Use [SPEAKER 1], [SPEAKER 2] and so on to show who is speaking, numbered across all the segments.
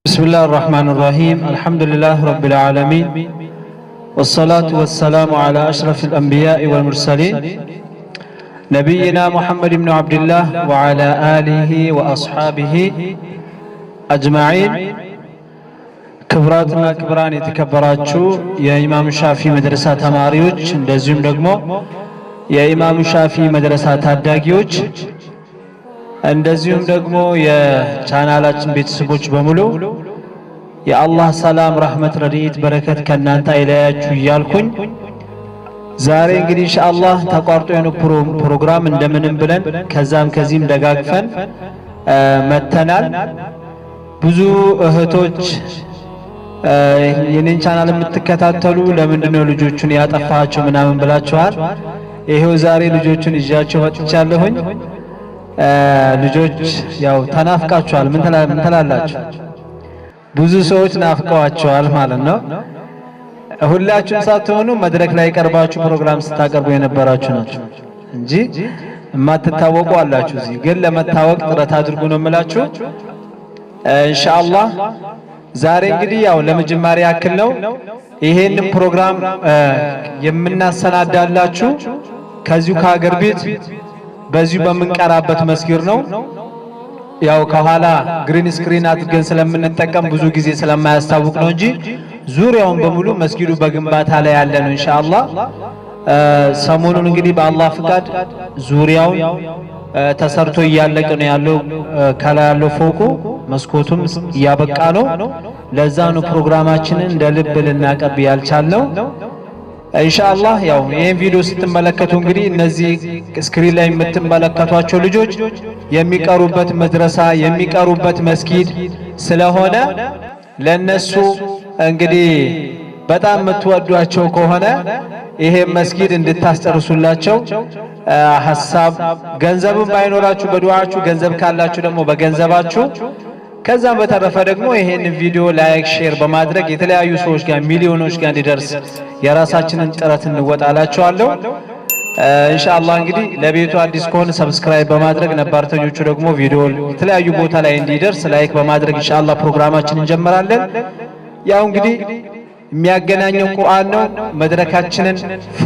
[SPEAKER 1] بسم الله الرحمن الرحيم الحمد لله رب العالمين والصلاة والسلام على أشرف الأنبياء والمرسلين نبينا محمد بن عبد الله وعلى آله وأصحابه أجمعين كبراتنا كبران يتكبراتشو يا إمام الشافعي مدرسة تماريوش እንደዚሁም ደግሞ የኢማም ሻፊዒ መድረሳ ታዳጊዎች እንደዚሁም ደግሞ የቻናላችን ቤተሰቦች በሙሉ የአላህ ሰላም ረህመት ረድኤት በረከት ከናንተ አይለያችሁ እያልኩኝ ዛሬ እንግዲህ ኢንሻአላህ ተቋርጦ የሆነ ፕሮግራም እንደምንም ብለን ከዛም ከዚህም ደጋግፈን መተናል። ብዙ እህቶች የኔን ቻናል የምትከታተሉ ለምንድነው ልጆቹን ያጠፋቸው ምናምን ብላችኋል። ይሄው ዛሬ ልጆቹን ይዣቸው ወጥቻለሁኝ። ልጆች ያው ተናፍቃችኋል። ምን ትላላችሁ? ብዙ ሰዎች ናፍቀዋቸዋል ማለት ነው። ሁላችሁም ሳትሆኑ መድረክ ላይ ቀርባችሁ ፕሮግራም ስታቀርቡ የነበራችሁ ናችሁ እንጂ የማትታወቁ አላችሁ። እዚህ ግን ለመታወቅ ጥረት አድርጉ ነው የምላችሁ። ኢንሻአላህ ዛሬ እንግዲህ ያው ለመጀመሪያ ያክል ነው ይሄንን ፕሮግራም የምናሰናዳላችሁ ከዚሁ ከሀገር ቤት በዚሁ በመንቀራበት መስጊድ ነው። ያው ከኋላ ግሪን ስክሪን አድርገን ስለምንጠቀም ብዙ ጊዜ ስለማያስታውቅ ነው እንጂ ዙሪያውን በሙሉ መስጊዱ በግንባታ ላይ ያለ ነው። ኢንሻአላህ ሰሞኑን እንግዲህ በአላህ ፍቃድ ዙሪያውን ተሰርቶ እያለቀ ነው ያለው። ከላይ ያለው ፎቁ መስኮቱም እያበቃ ነው። ለዛ ነው ፕሮግራማችንን እንደ ልብ ልናቀርብ ያልቻልነው። ኢንሻአላህ ያው ይሄን ቪዲዮ ስትመለከቱ እንግዲህ እነዚህ ስክሪን ላይ የምትመለከቷቸው ልጆች የሚቀሩበት መድረሳ የሚቀሩበት መስጊድ ስለሆነ ለነሱ እንግዲህ በጣም የምትወዷቸው ከሆነ ይሄ መስጊድ እንድታስጨርሱላቸው ሐሳብ ገንዘብም ባይኖራችሁ በዱዓችሁ ገንዘብ ካላችሁ ደግሞ በገንዘባችሁ ከዛም በተረፈ ደግሞ ይሄን ቪዲዮ ላይክ ሼር በማድረግ የተለያዩ ሰዎች ጋር ሚሊዮኖች ጋር እንዲደርስ የራሳችንን ጥረት እንወጣላችኋለሁ። ኢንሻአላህ እንግዲህ ለቤቱ አዲስ ከሆነ ሰብስክራይብ በማድረግ ነባርተኞቹ ደግሞ ቪዲዮ የተለያዩ ቦታ ላይ እንዲደርስ ላይክ በማድረግ ኢንሻአላህ ፕሮግራማችንን እንጀምራለን። ያው እንግዲህ የሚያገናኘው ቁርአን ነው። መድረካችንን ፏ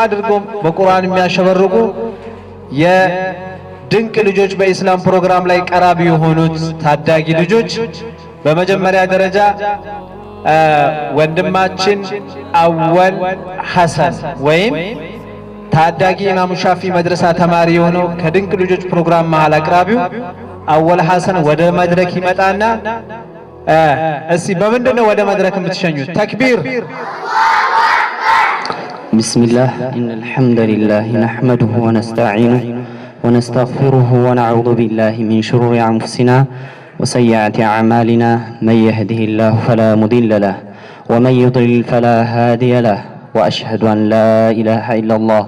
[SPEAKER 1] አድርጎ በቁርአን የሚያሸበርቁ የድንቅ ልጆች በኢስላም ፕሮግራም ላይ ቀራቢ የሆኑት ታዳጊ ልጆች በመጀመሪያ ደረጃ ወንድማችን አወል ሐሰን ወይም ታዳጊ ኢማም ሻፊዒ መድረሳ ተማሪ የሆነው ከድንቅ ልጆች ፕሮግራም መሃል አቅራቢው አወል ሐሰን ወደ መድረክ ይመጣና እስቲ በምንድነው ወደ መድረክ የምትሸኙት? ተክቢር።
[SPEAKER 2] ቢስሚላህ ኢነል ሐምደሊላህ ነሕመዱሁ ወነስተዒኑሁ ወነስተግፊሩሁ ወነዑዙ ቢላሂ ሚን ሹሩሪ አንፉሲና ወሰይአቲ አዕማሊና መን የህዲሂላሁ ፈላ ሙዲለ ለሁ ወመን ዩድሊል ፈላ ሃዲየ ለሁ ወአሽሀዱ አን ላ ኢላሃ ኢለላህ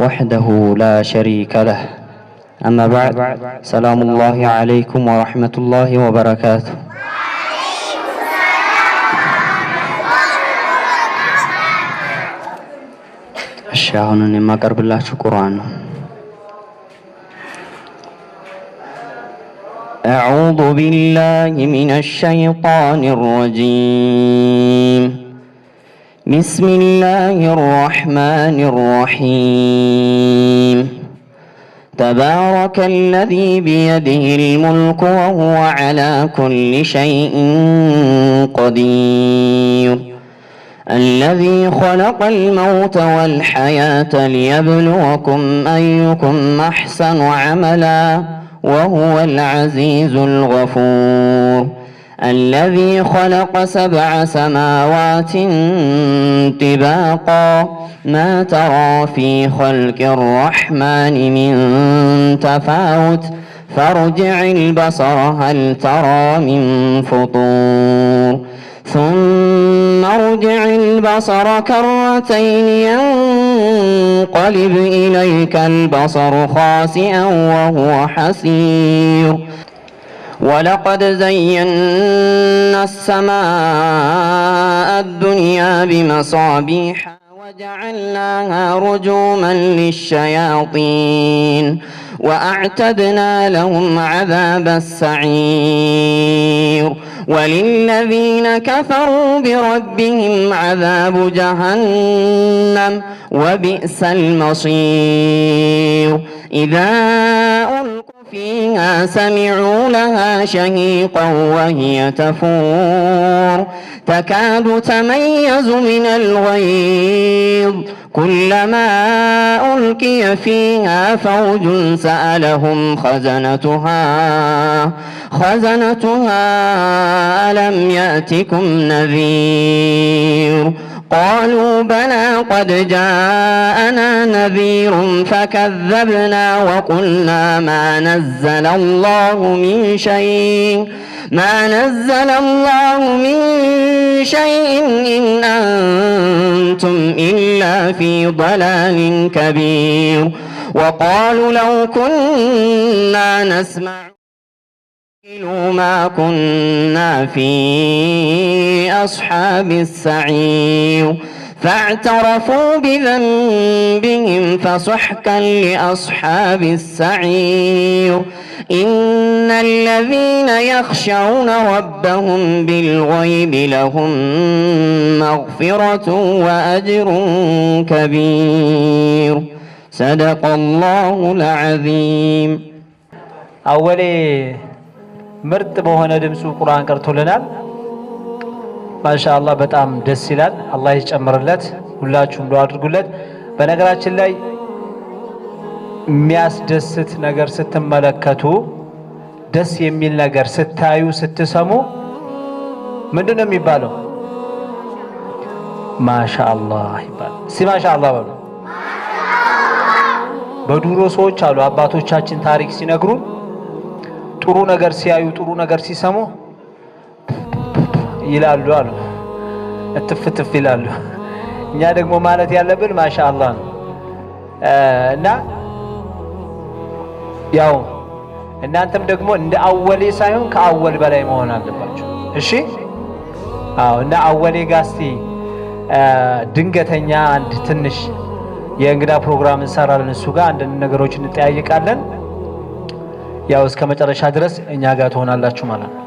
[SPEAKER 2] ወሕደሁ ላ ሸሪከ ለሁ አማ በዕድ ሰላሙላሂ ዐለይኩም ወረሕመቱላሂ ወበረካቱሁ። አሁን የማቀርብላችሁ ቁርአን ነው። أعوذ بالله من الشيطان الرجيم بسم الله الرحمن الرحيم تبارك الذي بيده الملك وهو على كل شيء قدير الذي خلق الموت والحياة ليبلوكم أيكم أحسن عملا وهو العزيز الغفور الذي خلق 7 سماوات طباقا ما ترى في خلق الرحمن من تفاوت فارجع البصر هل ترى من فطور ثم ارجع البصر كرتين ينقلب إليك البصر خاسئا وهو حسير ولقد زينا السماء الدنيا بمصابيح وجعلناها رجوما للشياطين وأعتدنا لهم عذاب السعير وللذين كفروا بربهم عذاب جهنم وبئس المصير إذا ألقوا فيها سمعوا لها شهيقا وهي تفور تكاد تميز من الغيظ كلما ألقي فيها فوج سألهم خزنتها ألم يأتكم نذير قالوا بلى قد جاءنا نذير فكذبنا وقلنا ما نزل الله من شيء إن أنتم إلا في ضلال كبير وقالوا لو كنا نسمع ما كنا في أصحاب السعير فاعترفوا بذنبهم فسحقا لأصحاب السعير إن الذين يخشون ربهم بالغيب لهم مغفرة وأجر كبير صدق الله العظيم
[SPEAKER 1] أولي ምርጥ በሆነ ድምፁ ቁርአን ቀርቶልናል። ማሻአላህ በጣም ደስ ይላል። አላህ ይጨምርለት። ሁላችሁም ዱአ አድርጉለት። በነገራችን ላይ የሚያስደስት ነገር ስትመለከቱ፣ ደስ የሚል ነገር ስታዩ፣ ስትሰሙ ምንድነው የሚባለው? ማሻአላህ ይባላል። ማሻአላህ በሉ። በዱሮ ሰዎች አሉ አባቶቻችን ታሪክ ሲነግሩን ጥሩ ነገር ሲያዩ ጥሩ ነገር ሲሰሙ ይላሉ አሉ እትፍትፍ ይላሉ። እኛ ደግሞ ማለት ያለብን ማሻአላህ ነው። እና ያው እናንተም ደግሞ እንደ አወሌ ሳይሆን ከአወል በላይ መሆን አለባችሁ። እሺ አዎ። እና አወሌ ጋስቲ ድንገተኛ አንድ ትንሽ የእንግዳ ፕሮግራም እንሰራለን። እሱ ጋር አንድ ነገሮችን እንጠያየቃለን። ያው እስከ መጨረሻ ድረስ እኛ ጋር ትሆናላችሁ ማለት ነው።